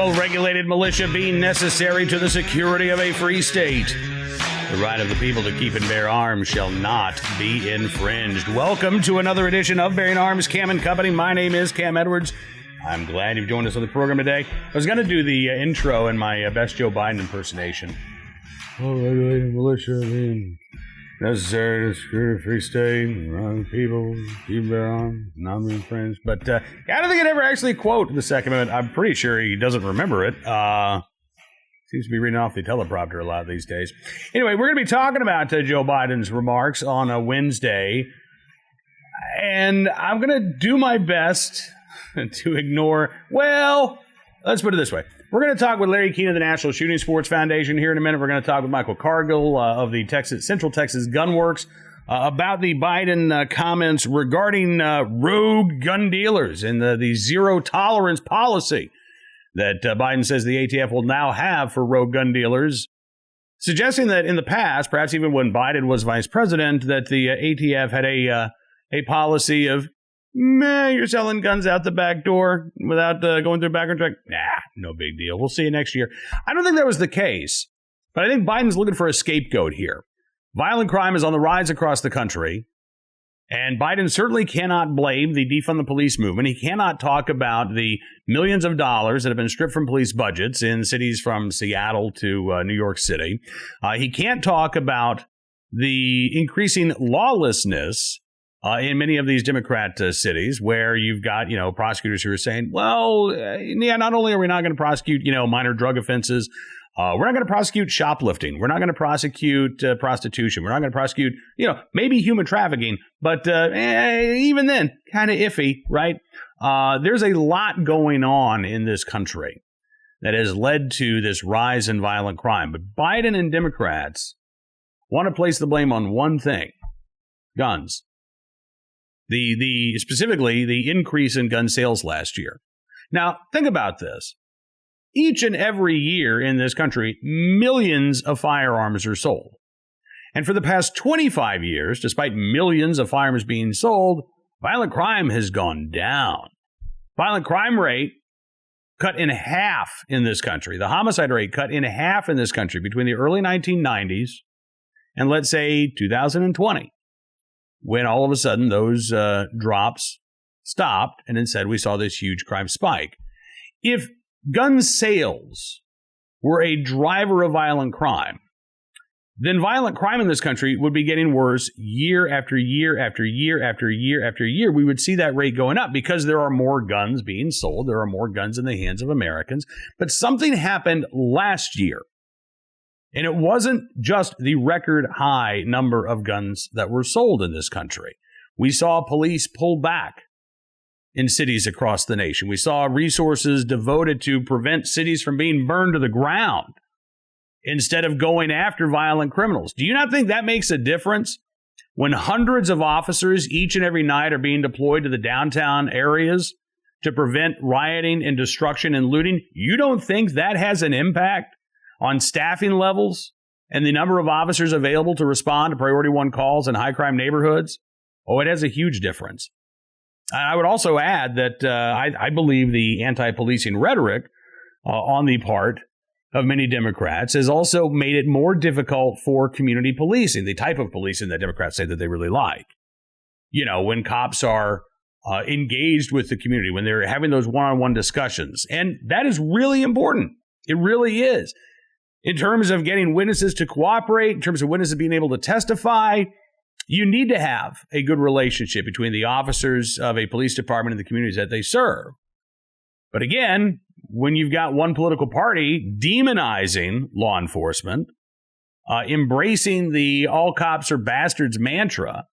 well-regulated militia being necessary to the security of a free state. The right of the people to keep and bear arms shall not be infringed. Welcome to another edition of Bearing Arms, Cam and Company. My name is Cam Edwards. I'm glad you've joined us on the program today. I was going to do the intro in my best Joe Biden impersonation. Well-regulated militia being necessary to secure a free state, right people keep their arms, not be infringed. But I don't think it ever actually quote the Second Amendment. I'm pretty sure he doesn't remember it. Seems to be reading off the teleprompter a lot these days. Anyway, we're going to be talking about Joe Biden's remarks on a Wednesday, and I'm going to do my best to ignore, well, let's put it this way. We're going to talk with Larry Keane of the National Shooting Sports Foundation here in a minute. We're going to talk with Michael Cargill of the Central Texas Gunworks about the Biden comments regarding rogue gun dealers and the zero tolerance policy that Biden says the ATF will now have for rogue gun dealers, suggesting that in the past, perhaps even when Biden was vice president, that the ATF had a policy of, you're selling guns out the back door without going through a background check. Nah, no big deal. We'll see you next year. I don't think that was the case, but I think Biden's looking for a scapegoat here. Violent crime is on the rise across the country, and Biden certainly cannot blame the defund the police movement. He cannot talk about the millions of dollars that have been stripped from police budgets in cities from Seattle to New York City. He can't talk about the increasing lawlessness in many of these Democrat cities where you've got, prosecutors who are saying, well, not only are we not going to prosecute, minor drug offenses, we're not going to prosecute shoplifting. We're not going to prosecute prostitution. We're not going to prosecute, maybe human trafficking. But even then, kind of iffy, right? There's a lot going on in this country that has led to this rise in violent crime. But Biden and Democrats want to place the blame on one thing: guns. Specifically the increase in gun sales last year. Now, think about this. Each and every year in this country, millions of firearms are sold. And for the past 25 years, despite millions of firearms being sold, violent crime has gone down. Violent crime rate cut in half in this country. The homicide rate cut in half in this country between the early 1990s and, let's say, 2020. When all of a sudden those drops stopped, and instead we saw this huge crime spike. If gun sales were a driver of violent crime, then violent crime in this country would be getting worse year after year after year after year after year. We would see that rate going up because there are more guns being sold. There are more guns in the hands of Americans. But something happened last year. And it wasn't just the record high number of guns that were sold in this country. We saw police pull back in cities across the nation. We saw resources devoted to prevent cities from being burned to the ground instead of going after violent criminals. Do you not think that makes a difference when hundreds of officers each and every night are being deployed to the downtown areas to prevent rioting and destruction and looting? You don't think that has an impact on staffing levels and the number of officers available to respond to priority one calls in high crime neighborhoods? Oh, it has a huge difference. I would also add that I believe the anti-policing rhetoric on the part of many Democrats has also made it more difficult for community policing, the type of policing that Democrats say that they really like. When cops are engaged with the community, when they're having those one-on-one discussions. And that is really important. It really is. In terms of getting witnesses to cooperate, in terms of witnesses being able to testify, you need to have a good relationship between the officers of a police department and the communities that they serve. But again, when you've got one political party demonizing law enforcement, embracing the all cops are bastards mantra,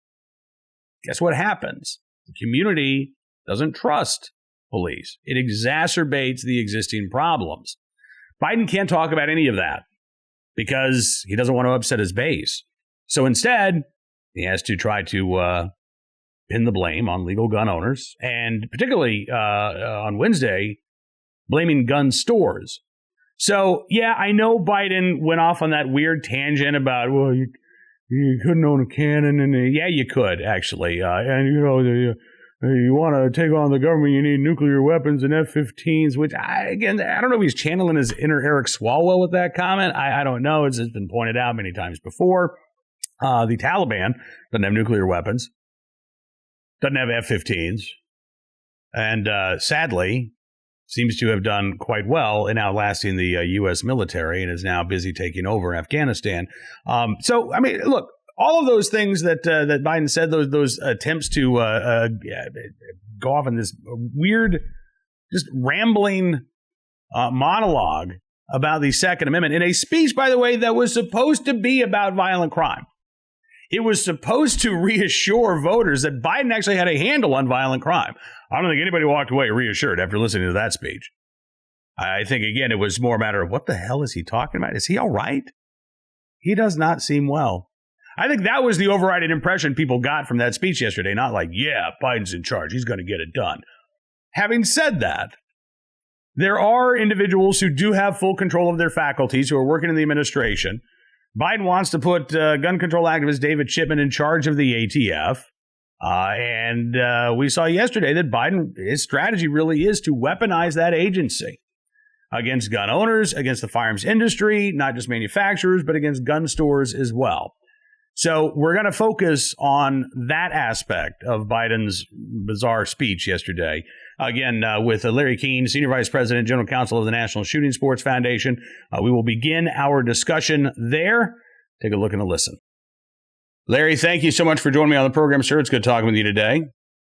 guess what happens? The community doesn't trust police. It exacerbates the existing problems. Biden can't talk about any of that because he doesn't want to upset his base. So instead, he has to try to pin the blame on legal gun owners, and particularly on Wednesday, blaming gun stores. So, yeah, I know Biden went off on that weird tangent about, well, you couldn't own a cannon, and yeah, you could, actually. And, you want to take on the government, you need nuclear weapons and F-15s, which, I don't know if he's channeling his inner Eric Swalwell with that comment. I don't know. It's been pointed out many times before. The Taliban doesn't have nuclear weapons, doesn't have F-15s, and sadly, seems to have done quite well in outlasting the U.S. military and is now busy taking over Afghanistan. So, I mean, look, all of those things that Biden said, those attempts to go off in this weird, just rambling monologue about the Second Amendment in a speech, by the way, that was supposed to be about violent crime. It was supposed to reassure voters that Biden actually had a handle on violent crime. I don't think anybody walked away reassured after listening to that speech. I think, again, it was more a matter of what the hell is he talking about? Is he all right? He does not seem well. I think that was the overriding impression people got from that speech yesterday. Not like, yeah, Biden's in charge. He's going to get it done. Having said that, there are individuals who do have full control of their faculties who are working in the administration. Biden wants to put gun control activist David Chipman in charge of the ATF. And we saw yesterday that Biden, his strategy really is to weaponize that agency against gun owners, against the firearms industry, not just manufacturers, but against gun stores as well. So we're going to focus on that aspect of Biden's bizarre speech yesterday. Again, with Larry Keane, Senior Vice President, General Counsel of the National Shooting Sports Foundation. We will begin our discussion there. Take a look and a listen. Larry, thank you so much for joining me on the program, sir. It's good talking with you today.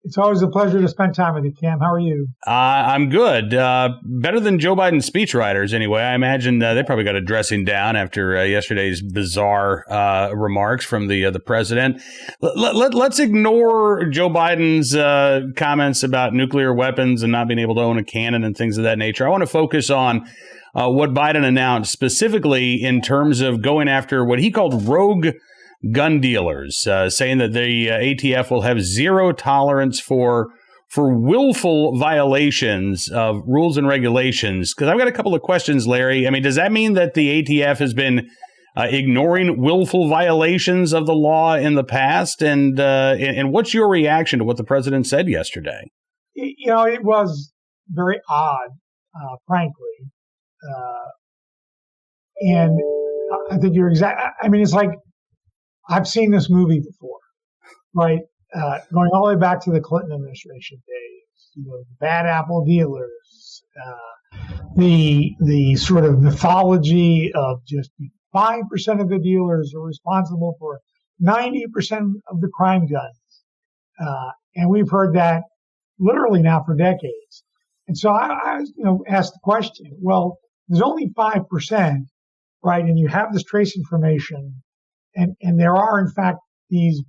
It's always a pleasure to spend time with you, Cam. How are you? I'm good. Better than Joe Biden's speechwriters, anyway. I imagine they probably got a dressing down after yesterday's bizarre remarks from the president. Let's ignore Joe Biden's comments about nuclear weapons and not being able to own a cannon and things of that nature. I want to focus on what Biden announced specifically in terms of going after what he called rogue gun dealers, saying that the ATF will have zero tolerance for willful violations of rules and regulations. Because I've got a couple of questions, Larry. I mean, does that mean that the ATF has been ignoring willful violations of the law in the past? And what's your reaction to what the president said yesterday? You know, it was very odd, frankly. And I think you're exact. I mean, it's like, I've seen this movie before, right? Going all the way back to the Clinton administration days, you know, the bad apple dealers, the sort of mythology of just 5% of the dealers are responsible for 90% of the crime guns. And we've heard that literally now for decades. And so I asked the question, well, there's only 5%, right? And you have this trace information. And there are, in fact, these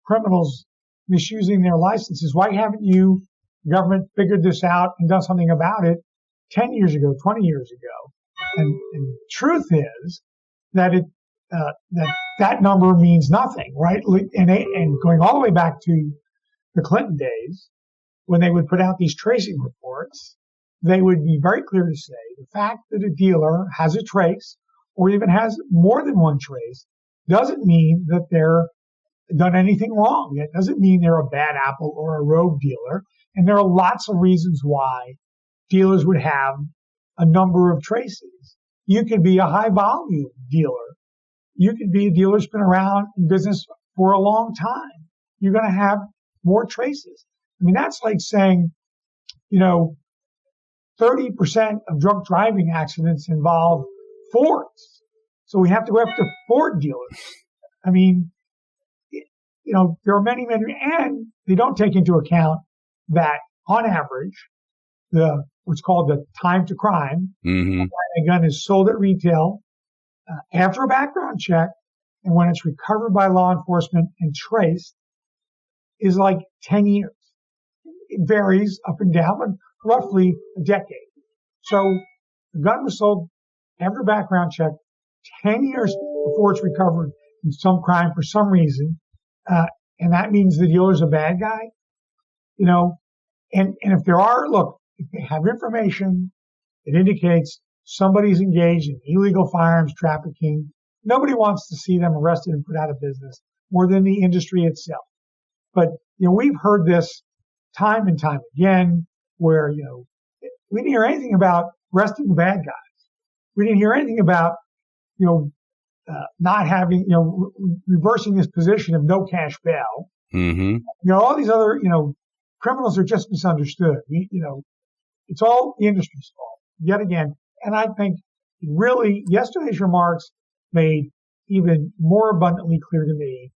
criminals misusing their licenses. Why haven't you, government, figured this out and done something about it 10 years ago, 20 years ago? And the truth is that that number means nothing, right? And going all the way back to the Clinton days, when they would put out these tracing reports, they would be very clear to say the fact that a dealer has a trace or even has more than one trace doesn't mean that they're done anything wrong. It doesn't mean they're a bad apple or a rogue dealer. And there are lots of reasons why dealers would have a number of traces. You could be a high volume dealer. You could be a dealer who's been around in business for a long time. You're going to have more traces. I mean, that's like saying, 30% of drunk driving accidents involve Fords. So we have to go after Ford dealers. I mean, there are many, and they don't take into account that on average, what's called the time to crime, when a gun is sold at retail after a background check, and when it's recovered by law enforcement and traced, is like 10 years. It varies up and down, but roughly a decade. So the gun was sold after a background check 10 years before it's recovered in some crime for some reason. And that means the dealer's a bad guy, and if there are, if they have information that indicates somebody's engaged in illegal firearms trafficking, nobody wants to see them arrested and put out of business more than the industry itself. But, we've heard this time and time again where, we didn't hear anything about arresting the bad guys. We didn't hear anything about, not having, reversing this position of no cash bail. Mm-hmm. All these other, criminals are just misunderstood. It's all the industry's fault yet again. And I think really yesterday's remarks made even more abundantly clear to me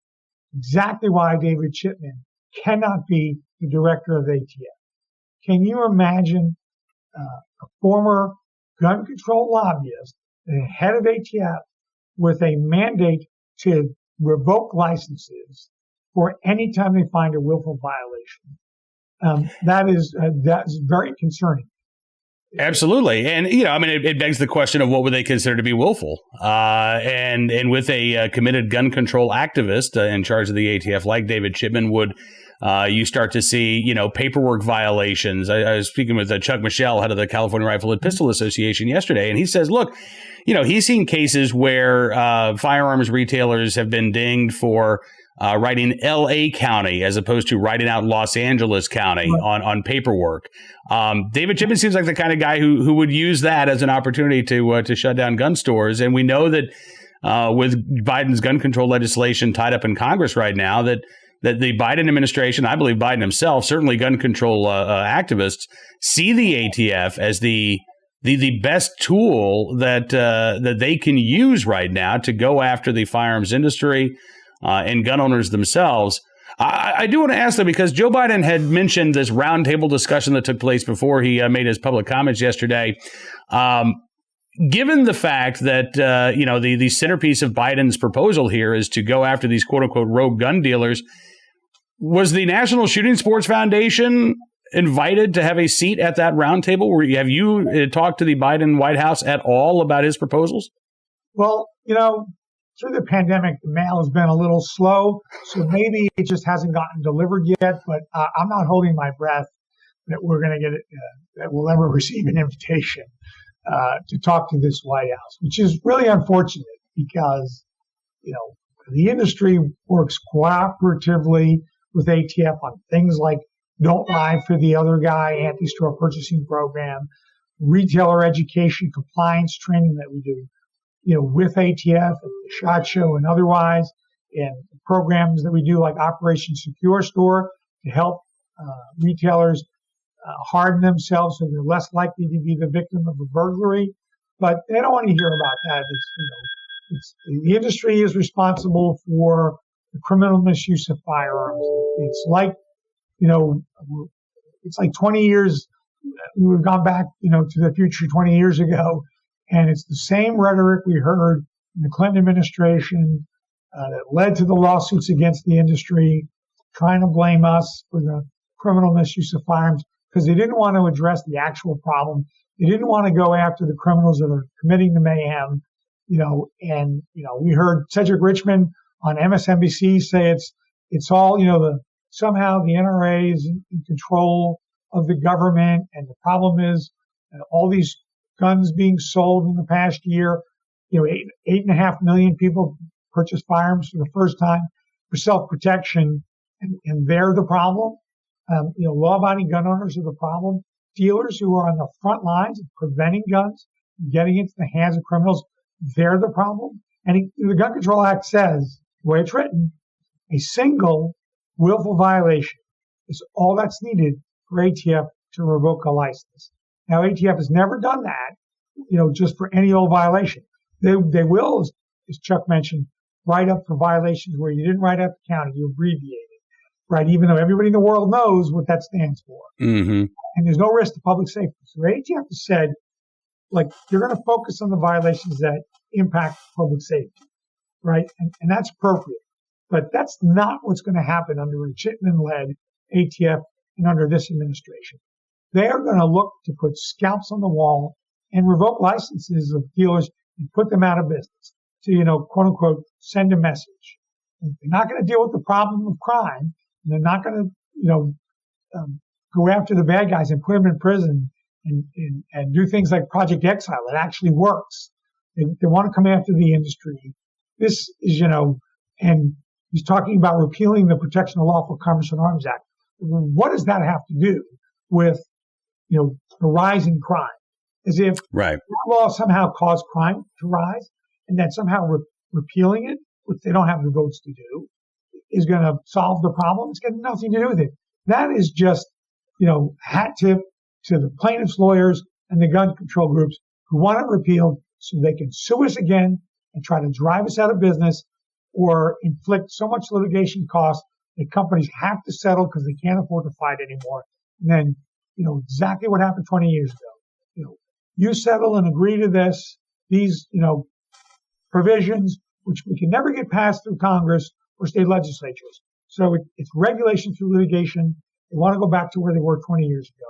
exactly why David Chipman cannot be the director of ATF. Can you imagine a former gun control lobbyist, the head of ATF, with a mandate to revoke licenses for any time they find a willful violation? That's very concerning. Absolutely. And, it begs the question of what would they consider to be willful? And with a committed gun control activist in charge of the ATF like David Chipman, would you start to see, paperwork violations? I was speaking with Chuck Michelle, head of the California Rifle and Pistol Association yesterday, and he says, look, he's seen cases where firearms retailers have been dinged for writing L.A. County as opposed to writing out Los Angeles County on paperwork. David Chipman seems like the kind of guy who would use that as an opportunity to shut down gun stores. And we know that with Biden's gun control legislation tied up in Congress right now, that the Biden administration, I believe Biden himself, certainly gun control activists, see the ATF as the best tool that they can use right now to go after the firearms industry and gun owners themselves. I do want to ask, though, because Joe Biden had mentioned this roundtable discussion that took place before he made his public comments yesterday. Given the fact that, the centerpiece of Biden's proposal here is to go after these quote unquote rogue gun dealers, was the National Shooting Sports Foundation invited to have a seat at that roundtable? Have you talked to the Biden White House at all about his proposals? Well, through the pandemic, the mail has been a little slow, so maybe it just hasn't gotten delivered yet. But I'm not holding my breath that we're going to get it, that we'll ever receive an invitation to talk to this White House, which is really unfortunate because, the industry works cooperatively with ATF on things like don't lie for the other guy, anti-store purchasing program, retailer education, compliance training that we do, with ATF and the SHOT Show and otherwise, and programs that we do like Operation Secure Store to help retailers harden themselves so they're less likely to be the victim of a burglary. But they don't want to hear about that. It's the industry is responsible for the criminal misuse of firearms. It's like, it's like 20 years. We've gone back, to the future 20 years ago. And it's the same rhetoric we heard in the Clinton administration that led to the lawsuits against the industry, trying to blame us for the criminal misuse of firearms because they didn't want to address the actual problem. They didn't want to go after the criminals that are committing the mayhem, we heard Cedric Richmond on MSNBC say it's all, somehow the NRA is in control of the government. And the problem is all these guns being sold in the past year, 8.5 million people purchased firearms for the first time for self-protection, and they're the problem. Law-abiding gun owners are the problem. Dealers who are on the front lines of preventing guns from getting into the hands of criminals, they're the problem. And the Gun Control Act says, the way it's written, a single willful violation is all that's needed for ATF to revoke a license. Now, ATF has never done that, just for any old violation. They will, as Chuck mentioned, write up for violations where you didn't write up the county, you abbreviated, right? Even though everybody in the world knows what that stands for. Mm-hmm. And there's no risk to public safety. So ATF has said, you're going to focus on the violations that impact public safety, right? And that's appropriate. But that's not what's going to happen under a Chipman-led ATF and under this administration. They are going to look to put scalps on the wall and revoke licenses of dealers and put them out of business to, quote unquote, send a message. And they're not going to deal with the problem of crime. And they're not going to, go after the bad guys and put them in prison and do things like Project Exile. It actually works. They want to come after the industry. This is, and he's talking about repealing the Protection of Lawful Commerce and Arms Act. what does that have to do with, the rise in crime? As if Right. that law somehow caused crime to rise, and that somehow repealing it, which they don't have the votes to do, is going to solve the problem. It's got nothing to do with it. That is just, hat tip to the plaintiffs' lawyers and the gun control groups who want it repealed so they can sue us again and try to drive us out of business or inflict so much litigation costs that companies have to settle because they can't afford to fight anymore. And then, exactly what happened 20 years ago. You settle and agree to these, provisions, which we can never get passed through Congress or state legislatures. So it's regulation through litigation. They want to go back to where they were 20 years ago.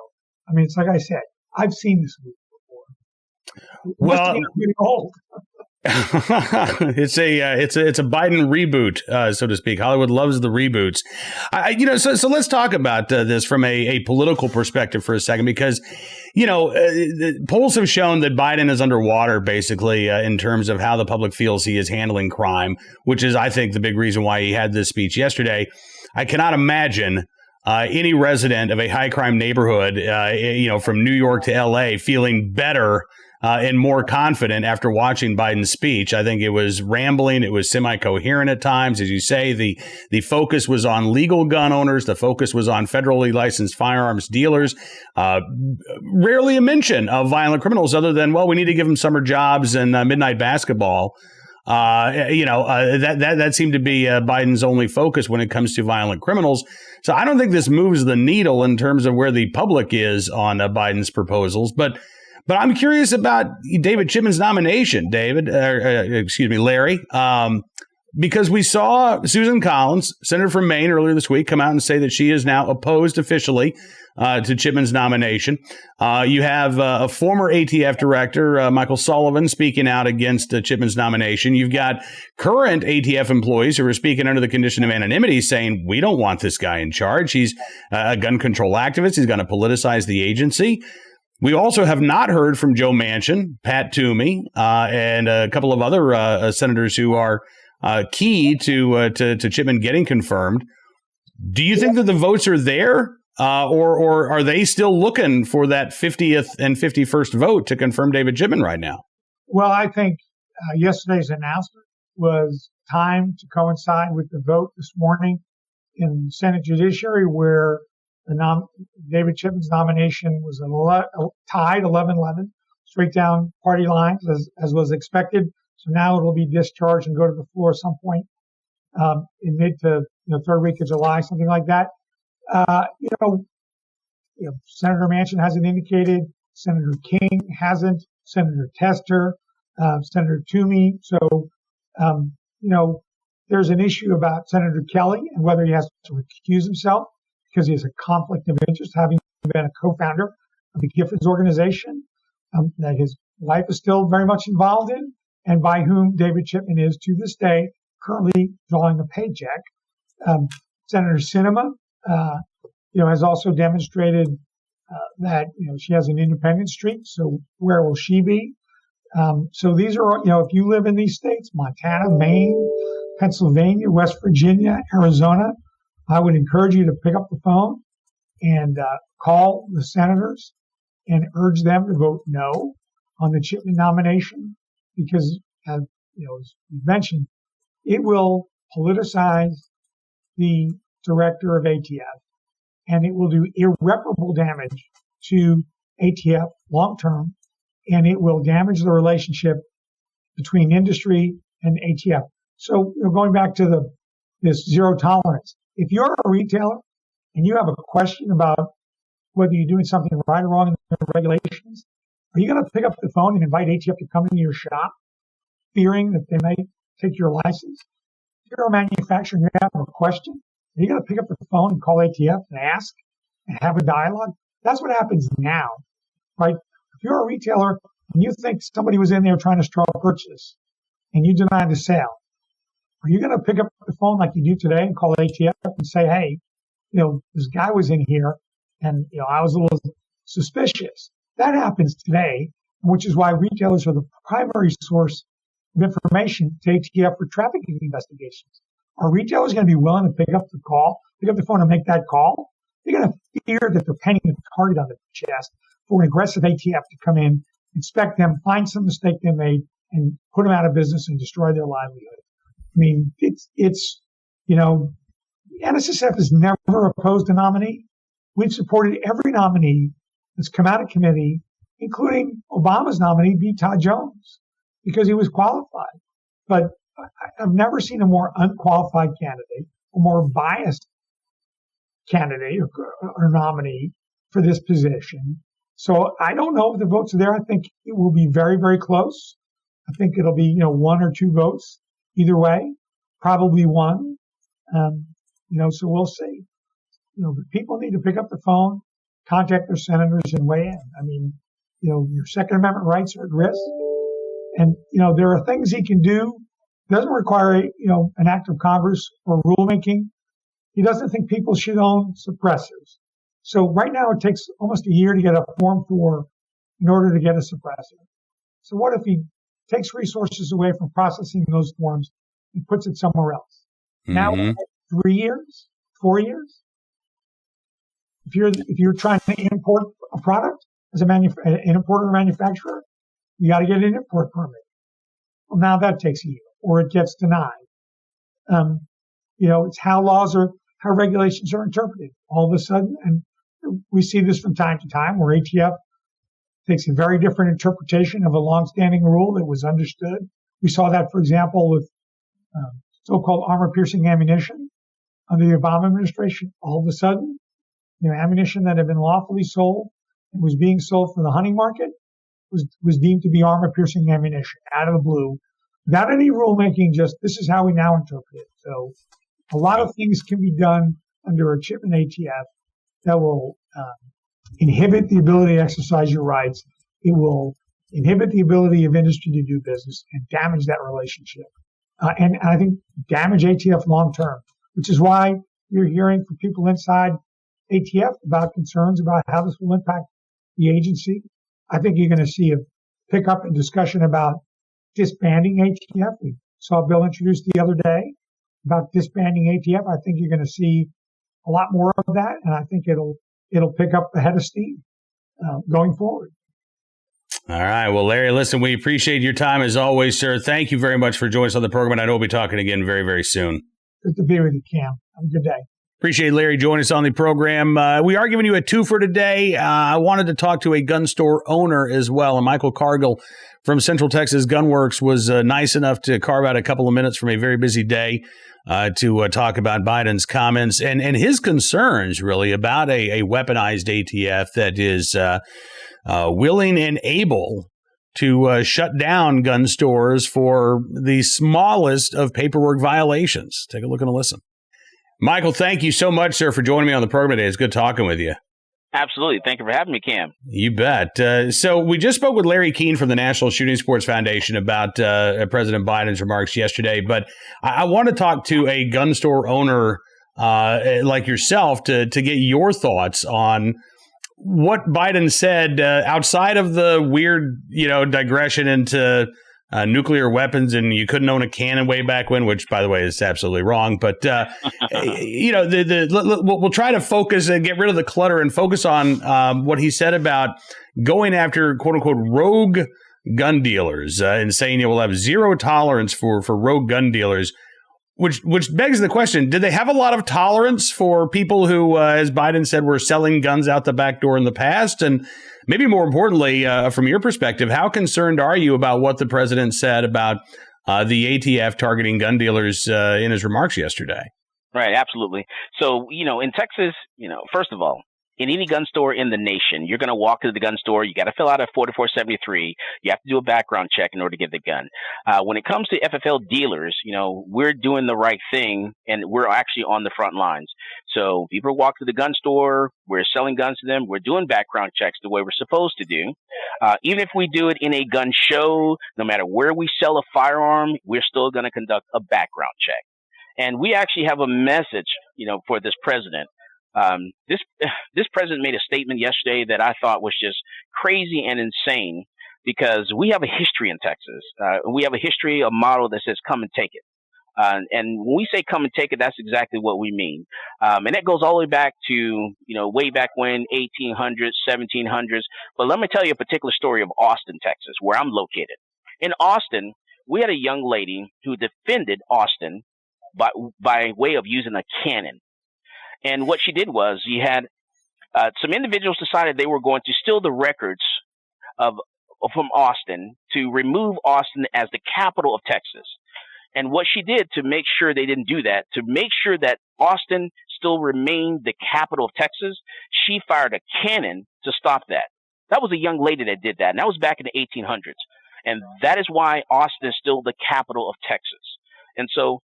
I mean, it's like I said, I've seen this movie before. Well, I'm getting old. it's a Biden reboot, so to speak. Hollywood loves the reboots. So let's talk about this from a political perspective for a second, because the polls have shown that Biden is underwater, basically, in terms of how the public feels he is handling crime, which is, I think, the big reason why he had this speech yesterday. I cannot imagine any resident of a high crime neighborhood, from New York to L.A. feeling better and more confident after watching Biden's speech. I think it was rambling. It was semi-coherent at times. As you say, the focus was on legal gun owners. The focus was on federally licensed firearms dealers. Rarely a mention of violent criminals other than, well, we need to give them summer jobs and midnight basketball. That seemed to be Biden's only focus when it comes to violent criminals. So I don't think this moves the needle in terms of where the public is on Biden's proposals. But I'm curious about David Chipman's nomination, Larry, because we saw Susan Collins, senator from Maine, earlier this week, come out and say that she is now opposed officially to Chipman's nomination. You have a former ATF director, Michael Sullivan, speaking out against Chipman's nomination. You've got current ATF employees who are speaking under the condition of anonymity, saying, we don't want this guy in charge. He's a gun control activist. He's going to politicize the agency. We also have not heard from Joe Manchin, Pat Toomey, and a couple of other senators who are key to Chipman getting confirmed. Do you think that the votes are there, or are they still looking for that 50th and 51st vote to confirm David Chipman right now? Well, I think yesterday's announcement was timed to coincide with the vote this morning in the Senate Judiciary, where David Chipman's nomination was tied 11-11, straight down party lines, as was expected. So now it will be discharged and go to the floor at some point in mid to third week of July, something like that. Senator Manchin hasn't indicated. Senator King hasn't. Senator Tester, Senator Toomey. So there's an issue about Senator Kelly and whether he has to recuse himself because he has a conflict of interest, having been a co-founder of the Giffords organization that his wife is still very much involved in, and by whom David Chipman is to this day currently drawing a paycheck. Senator Sinema, has also demonstrated that she has an independent streak. So where will she be? So these are, if you live in these states, Montana, Maine, Pennsylvania, West Virginia, Arizona, I would encourage you to pick up the phone and call the senators and urge them to vote no on the Chipman nomination, because, as you mentioned, it will politicize the director of ATF, and it will do irreparable damage to ATF long term, and it will damage the relationship between industry and ATF. So going back to this zero tolerance, if you're a retailer and you have a question about whether you're doing something right or wrong in the regulations, are you going to pick up the phone and invite ATF to come into your shop, fearing that they may take your license? If you're a manufacturer and you have a question, are you going to pick up the phone and call ATF and ask and have a dialogue? That's what happens now, right? If you're a retailer and you think somebody was in there trying to straw purchase and you deny the sale, are you going to pick up the phone like you do today and call ATF and say, hey, this guy was in here and, I was a little suspicious? That happens today, which is why retailers are the primary source of information to ATF for trafficking investigations. Are retailers going to be willing to pick up the phone and make that call? they're going to fear that they're painting a target on their chest for an aggressive ATF to come in, inspect them, find some mistake they made, and put them out of business and destroy their livelihood. I mean, it's NSSF has never opposed a nominee. We've supported every nominee that's come out of committee, including Obama's nominee, B. Todd Jones, because he was qualified. But I've never seen a more unqualified candidate, a more biased candidate or nominee for this position. So I don't know if the votes are there. I think it will be very, very close. I think it'll be, 1 or 2 votes either way, probably 1. So we'll see. People need to pick up the phone, contact their senators, and weigh in. I mean, your Second Amendment rights are at risk. And, there are things he can do. It doesn't require, an act of Congress or rulemaking. He doesn't think people should own suppressors. So right now it takes almost a year to get a Form 4 in order to get a suppressor. So what if he takes resources away from processing those forms and puts it somewhere else? Mm-hmm. Now, 3 years, 4 years? If you're trying to import a product as an importer or manufacturer, you got to get an import permit. Well, now that takes a year, or it gets denied. It's how regulations are interpreted. All of a sudden, and we see this from time to time, where ATF takes a very different interpretation of a longstanding rule that was understood. We saw that, for example, with so-called armor-piercing ammunition under the Obama administration. All of a sudden, ammunition that had been lawfully sold and was being sold for the hunting market was deemed to be armor-piercing ammunition out of the blue, without any rulemaking. Just this is how we now interpret it. So, a lot of things can be done under a chip and ATF that will inhibit the ability to exercise your rights. It will inhibit the ability of industry to do business and damage that relationship. And I think damage ATF long term, which is why you're hearing from people inside ATF about concerns about how this will impact the agency. I think you're going to see a pickup in discussion about disbanding ATF. We saw a bill introduced the other day about disbanding ATF. I think you're going to see a lot more of that, and I think it'll pick up the head of steam going forward. All right. Well, Larry, listen, we appreciate your time as always, sir. Thank you very much for joining us on the program, and I know we'll be talking again very, very soon. Good to be with you, Cam. Have a good day. Appreciate Larry joining us on the program. We are giving you a 2 for today. I wanted to talk to a gun store owner as well. And Michael Cargill from Central Texas Gunworks was nice enough to carve out a couple of minutes from a very busy day to talk about Biden's comments and his concerns really about a weaponized ATF that is willing and able to shut down gun stores for the smallest of paperwork violations. Take a look and a listen. Michael, thank you so much, sir, for joining me on the program today. It's good talking with you. Absolutely. Thank you for having me, Cam. You bet. So we just spoke with Larry Keane from the National Shooting Sports Foundation about President Biden's remarks yesterday, but I want to talk to a gun store owner like yourself to get your thoughts on what Biden said outside of the weird, digression into nuclear weapons, and you couldn't own a cannon way back when, which, by the way, is absolutely wrong. But we'll try to focus and get rid of the clutter and focus on what he said about going after "quote unquote" rogue gun dealers and saying we'll have zero tolerance for rogue gun dealers. Which begs the question: did they have a lot of tolerance for people who, as Biden said, were selling guns out the back door in the past? And maybe more importantly, from your perspective, how concerned are you about what the president said about the ATF targeting gun dealers in his remarks yesterday? Right, absolutely. So, in Texas, first of all, in any gun store in the nation, you're going to walk to the gun store. You got to fill out a 4473. You have to do a background check in order to get the gun. When it comes to FFL dealers, we're doing the right thing, and we're actually on the front lines. So people walk to the gun store. We're selling guns to them. We're doing background checks the way we're supposed to do. Even if we do it in a gun show, no matter where we sell a firearm, we're still going to conduct a background check. And we actually have a message, for this president. This president made a statement yesterday that I thought was just crazy and insane, because we have a history in Texas. We have a history, a model that says come and take it. And when we say come and take it, that's exactly what we mean. And that goes all the way back to, way back when, 1800s, 1700s. But let me tell you a particular story of Austin, Texas, where I'm located. In Austin, we had a young lady who defended Austin by way of using a cannon. And what she did was you had some individuals decided they were going to steal the records from Austin to remove Austin as the capital of Texas. And what she did to make sure they didn't do that, to make sure that Austin still remained the capital of Texas, she fired a cannon to stop that. That was a young lady that did that. And that was back in the 1800s. And that is why Austin is still the capital of Texas. And so,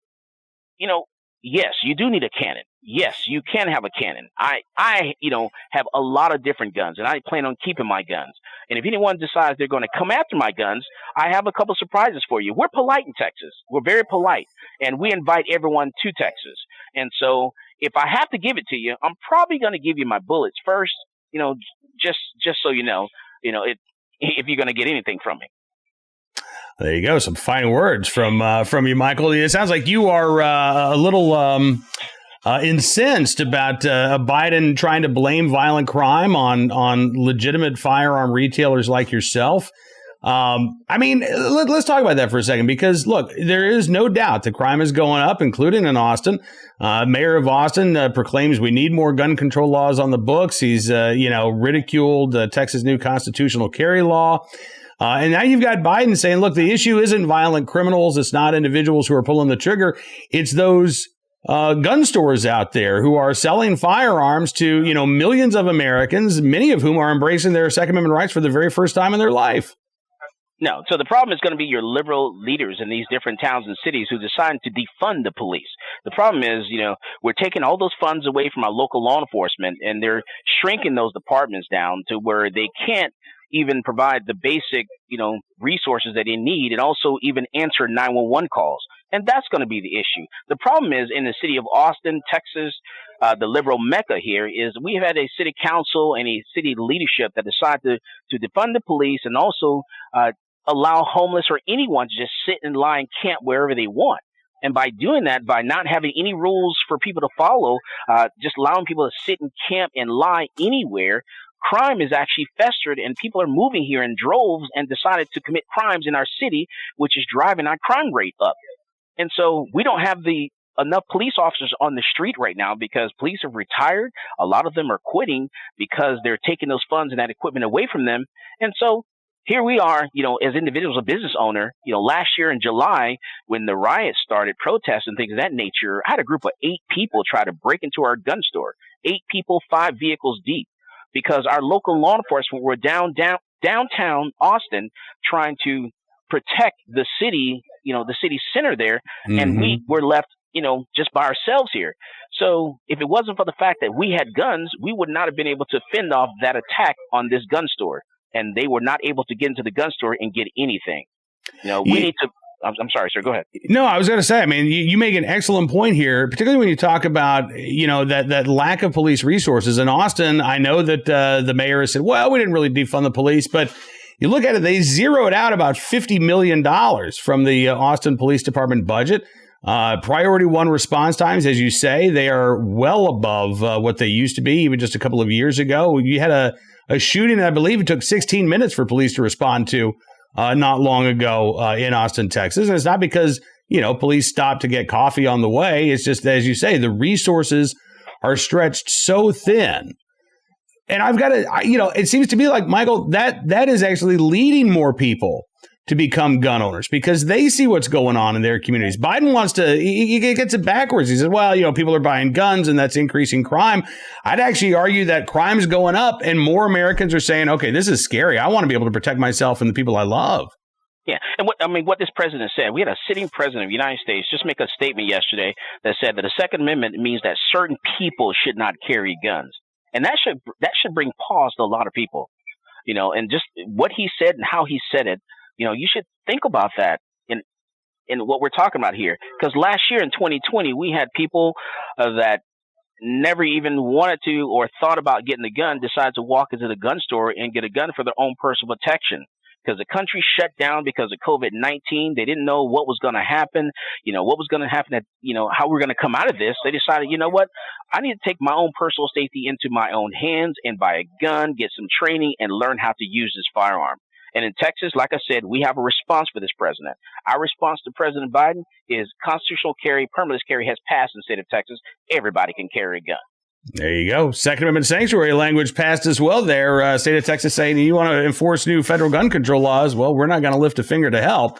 yes, you do need a cannon. Yes, you can have a cannon. I have a lot of different guns, and I plan on keeping my guns. And if anyone decides they're going to come after my guns, I have a couple of surprises for you. We're polite in Texas. We're very polite, and we invite everyone to Texas. And so if I have to give it to you, I'm probably going to give you my bullets first, just so you know, if you're going to get anything from me. There you go. Some fine words from you, Michael. It sounds like you are a little incensed about Biden trying to blame violent crime on legitimate firearm retailers like yourself. Let's talk about that for a second, because, look, there is no doubt that crime is going up, including in Austin. Mayor of Austin proclaims we need more gun control laws on the books. He's, ridiculed Texas' new constitutional carry law. And now you've got Biden saying, look, the issue isn't violent criminals. It's not individuals who are pulling the trigger. It's those gun stores out there who are selling firearms to, millions of Americans, many of whom are embracing their Second Amendment rights for the very first time in their life. No. So the problem is going to be your liberal leaders in these different towns and cities who decide to defund the police. The problem is, we're taking all those funds away from our local law enforcement, and they're shrinking those departments down to where they can't even provide the basic, resources that they need, and also even answer 911 calls. And that's going to be the issue. The problem is in the city of Austin, Texas, the liberal mecca here is we have had a city council and a city leadership that decided to defund the police and also allow homeless or anyone to just sit in line camp wherever they want. And by doing that, by not having any rules for people to follow, just allowing people to sit and camp and lie anywhere, crime is actually festered, and people are moving here in droves and decided to commit crimes in our city, which is driving our crime rate up. And so we don't have enough police officers on the street right now because police have retired. A lot of them are quitting because they're taking those funds and that equipment away from them. And so here we are, as individuals, a business owner, last year in July, when the riots started, protests and things of that nature, I had a group of 8 people try to break into our gun store, 8 people, 5 vehicles deep, because our local law enforcement were downtown Austin trying to protect the city, the city center there. Mm-hmm. And we were left, just by ourselves here. So if it wasn't for the fact that we had guns, we would not have been able to fend off that attack on this gun store. And they were not able to get into the gun store and get anything. We need to. I'm sorry, sir. Go ahead. No, I was going to say, you make an excellent point here, particularly when you talk about, that lack of police resources. In Austin, I know that the mayor has said, well, we didn't really defund the police, but you look at it, they zeroed out about $50 million from the Austin Police Department budget. Priority 1 response times, as you say, they are well above what they used to be, even just a couple of years ago. You had a shooting that I believe it took 16 minutes for police to respond to not long ago in Austin, Texas. And it's not because, police stopped to get coffee on the way. It's just, as you say, the resources are stretched so thin. And I've got to, it seems to me like, Michael, that is actually leading more people to become gun owners because they see what's going on in their communities. Biden wants to, he gets it backwards. He says, well, people are buying guns and that's increasing crime. I'd actually argue that crime's going up and more Americans are saying, okay, this is scary. I want to be able to protect myself and the people I love. Yeah. And what this president said, we had a sitting president of the United States just make a statement yesterday that said that the Second Amendment means that certain people should not carry guns. And that should bring pause to a lot of people, and just what he said and how he said it. You should think about that in what we're talking about here. Because last year in 2020, we had people that never even wanted to or thought about getting a gun decide to walk into the gun store and get a gun for their own personal protection. because the country shut down because of COVID-19. They didn't know what was going to happen, what was going to happen, how we're going to come out of this. They decided, you know what, I need to take my own personal safety into my own hands and buy a gun, get some training, and learn how to use this firearm. And in Texas, like I said, we have a response for this president. Our response to President Biden is constitutional carry, permitless carry has passed in the state of Texas. Everybody can carry a gun. There you go. Second Amendment sanctuary language passed as well there. State of Texas saying you want to enforce new federal gun control laws. Well, we're not going to lift a finger to help.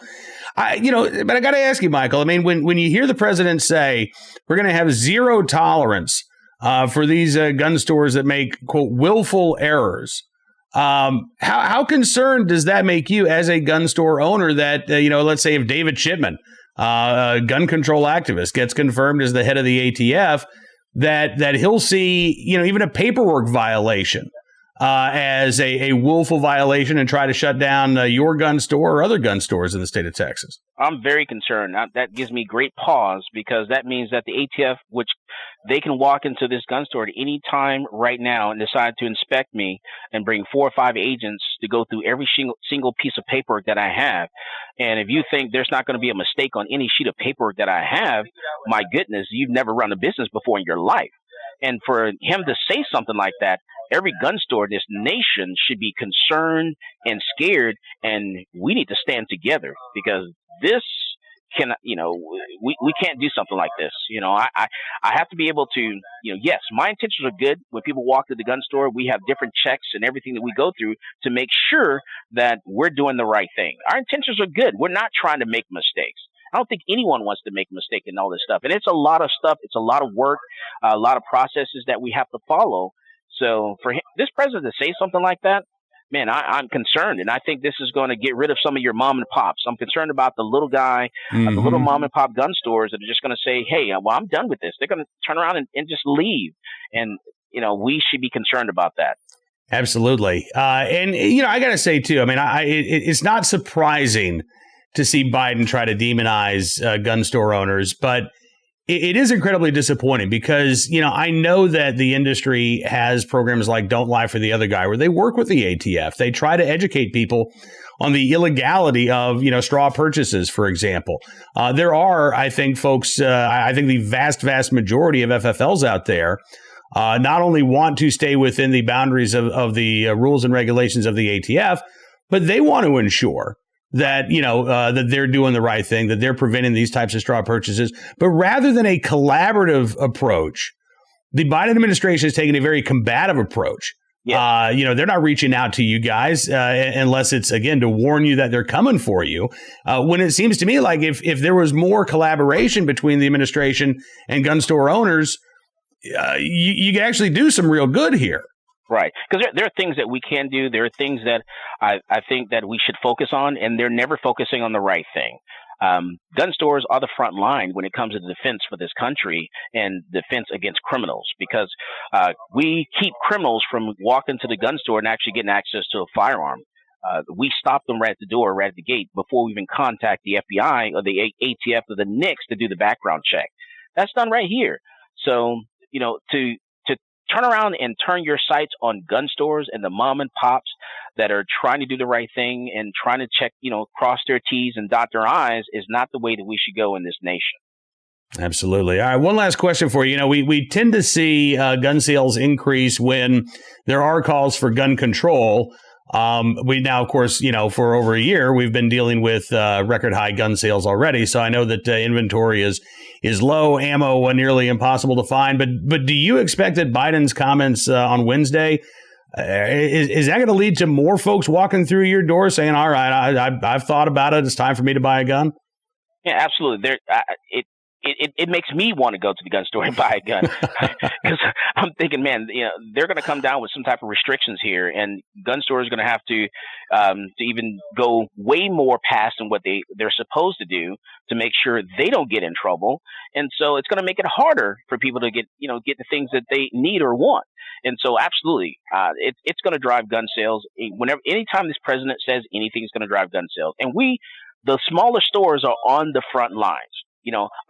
But I got to ask you, Michael, I mean, when you hear the president say we're going to have zero tolerance for these gun stores that make, quote, willful errors, how concerned does that make you as a gun store owner that, let's say if David Chipman, a gun control activist, gets confirmed as the head of the ATF, that he'll see, even a paperwork violation as a willful violation and try to shut down your gun store or other gun stores in the state of Texas? I'm very concerned. That gives me great pause, because that means that the ATF, which they can walk into this gun store at any time right now and decide to inspect me and bring 4 or 5 agents to go through every single piece of paperwork that I have. And if you think there's not going to be a mistake on any sheet of paperwork that I have, my goodness, you've never run a business before in your life. And for him to say something like that, every gun store in this nation should be concerned and scared, and we need to stand together, because this can, we can't do something like this. I have to be able to, yes, my intentions are good. When people walk to the gun store, we have different checks and everything that we go through to make sure that we're doing the right thing. Our intentions are good. We're not trying to make mistakes. I don't think anyone wants to make a mistake in all this stuff. And it's a lot of stuff. It's a lot of work, a lot of processes that we have to follow. So for this president to say something like that, man, I'm concerned. And I think this is going to get rid of some of your mom and pops. I'm concerned about the little guy, the little mom and pop gun stores that are just going to say, hey, well, I'm done with this. They're going to turn around and just leave. And, we should be concerned about that. Absolutely. I got to say, too, I mean, it's not surprising to see Biden try to demonize gun store owners, but it is incredibly disappointing because, I know that the industry has programs like Don't Lie for the Other Guy, where they work with the ATF. They try to educate people on the illegality of, straw purchases, for example. There are, I think, folks, I think the vast majority of FFLs out there not only want to stay within the boundaries of the rules and regulations of the ATF, but they want to ensure that, that they're doing the right thing, that they're preventing these types of straw purchases. But rather than a collaborative approach, the Biden administration has taken a very combative approach. Yeah. They're not reaching out to you guys unless it's, again, to warn you that they're coming for you. When it seems to me like if there was more collaboration between the administration and gun store owners, you could actually do some real good here. Right. Because there are things that we can do. There are things that I think that we should focus on, and they're never focusing on the right thing. Gun stores are the front line when it comes to defense for this country and defense against criminals, because we keep criminals from walking to the gun store and actually getting access to a firearm. We stop them right at the door, right at the gate, before we even contact the FBI or the ATF or the NICS to do the background check. That's done right here. So, to turn around and turn your sights on gun stores and the mom and pops that are trying to do the right thing and trying to check, cross their T's and dot their I's is not the way that we should go in this nation. Absolutely. All right. One last question for you. We tend to see gun sales increase when there are calls for gun control. We now, of course, for over a year, we've been dealing with record high gun sales already. So I know that inventory is low, ammo nearly impossible to find. But do you expect that Biden's comments on Wednesday, is that going to lead to more folks walking through your door saying, all right, I've thought about it. It's time for me to buy a gun? Yeah, absolutely. It makes me want to go to the gun store and buy a gun, because I'm thinking, man, they're going to come down with some type of restrictions here, and gun stores are going to have to even go way more past than what they're supposed to do to make sure they don't get in trouble. And so it's going to make it harder for people to get the things that they need or want. And so absolutely, it's going to drive gun sales. Anytime this president says anything is going to drive gun sales, and the smaller stores are on the front lines.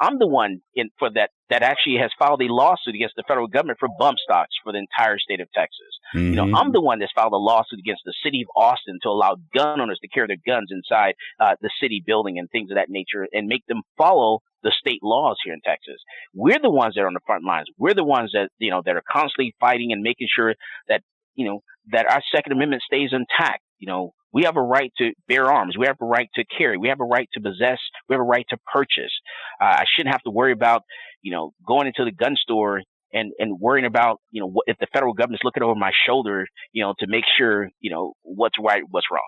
I'm the one that actually has filed a lawsuit against the federal government for bump stocks for the entire state of Texas. Mm-hmm. I'm the one that's filed a lawsuit against the city of Austin to allow gun owners to carry their guns inside the city building and things of that nature and make them follow the state laws here in Texas. We're the ones that are on the front lines. We're the ones that, that are constantly fighting and making sure that, that our Second Amendment stays intact. We have a right to bear arms. We have a right to carry. We have a right to possess. We have a right to purchase. I shouldn't have to worry about, going into the gun store and worrying about, if the federal government's looking over my shoulder, to make sure, what's right, what's wrong.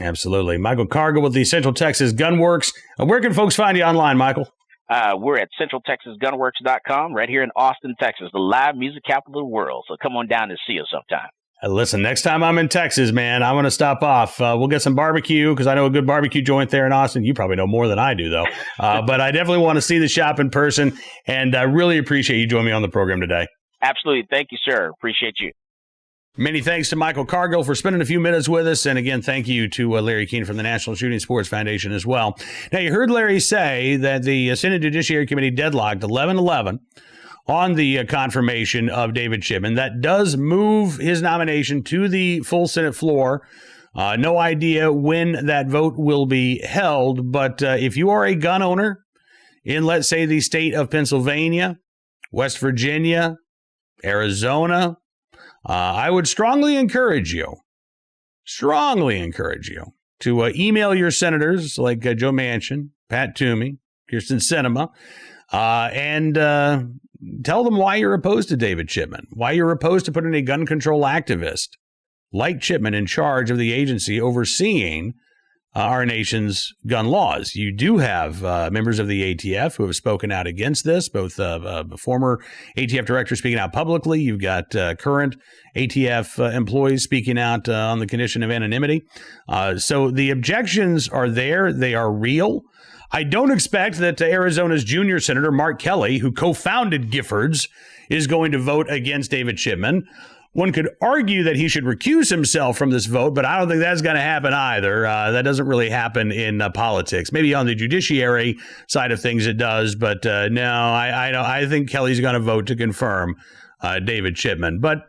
Absolutely. Michael Cargill with the Central Texas Gunworks. Where can folks find you online, Michael? We're at centraltexasgunworks.com right here in Austin, Texas, the live music capital of the world. So come on down and see us sometime. Listen, next time I'm in Texas, man, I want to stop off. We'll get some barbecue because I know a good barbecue joint there in Austin. You probably know more than I do, though. But I definitely want to see the shop in person, and I really appreciate you joining me on the program today. Absolutely. Thank you, sir. Appreciate you. Many thanks to Michael Cargill for spending a few minutes with us. And again, thank you to Larry Keane from the National Shooting Sports Foundation as well. Now, you heard Larry say that the Senate Judiciary Committee deadlocked 11-11 on the confirmation of David Chipman. That does move his nomination to the full Senate floor. No idea when that vote will be held. But if you are a gun owner in, let's say, the state of Pennsylvania, West Virginia, Arizona, I would strongly encourage you to email your senators like Joe Manchin, Pat Toomey, Kirsten Sinema, and tell them why you're opposed to David Chipman, why you're opposed to putting a gun control activist like Chipman in charge of the agency overseeing our nation's gun laws. You do have members of the ATF who have spoken out against this, both former ATF directors speaking out publicly. You've got current ATF employees speaking out on the condition of anonymity. So the objections are there. They are real. I don't expect that Arizona's junior senator, Mark Kelly, who co-founded Giffords, is going to vote against David Chipman. One could argue that he should recuse himself from this vote, but I don't think that's going to happen either. That doesn't really happen in politics. Maybe on the judiciary side of things it does, but no, I think Kelly's going to vote to confirm David Chipman. But,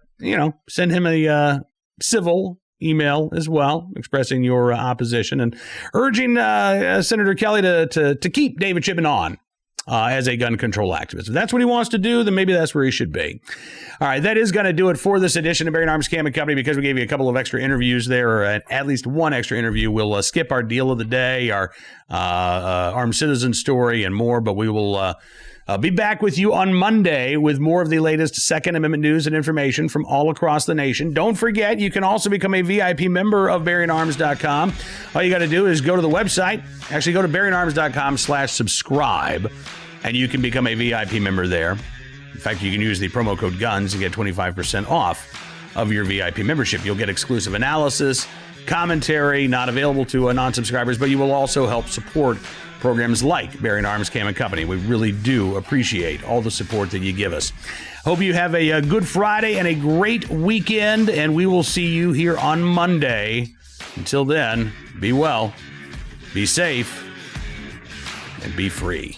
send him a civil email as well, expressing your opposition and urging Senator Kelly to keep David Chipman on as a gun control activist. If that's what he wants to do, then maybe that's where he should be. All right, that is going to do it for this edition of Bearing Arms Cam & Company. Because we gave you a couple of extra interviews there, or at least one extra interview, we'll skip our deal of the day, our armed citizen story, and more. But we will be back with you on Monday with more of the latest Second Amendment news and information from all across the nation. Don't forget, you can also become a VIP member of BearingArms.com. All you got to do is go to the website. Actually, go to BearingArms.com/subscribe, and you can become a VIP member there. In fact, you can use the promo code GUNS and get 25% off of your VIP membership. You'll get exclusive analysis, commentary, not available to non-subscribers, but you will also help support programs like Bearing Arms Cam & Company. We really do appreciate all the support that you give us. Hope you have a good Friday and a great weekend, and we will see you here on Monday. Until then, be well, be safe, and be free.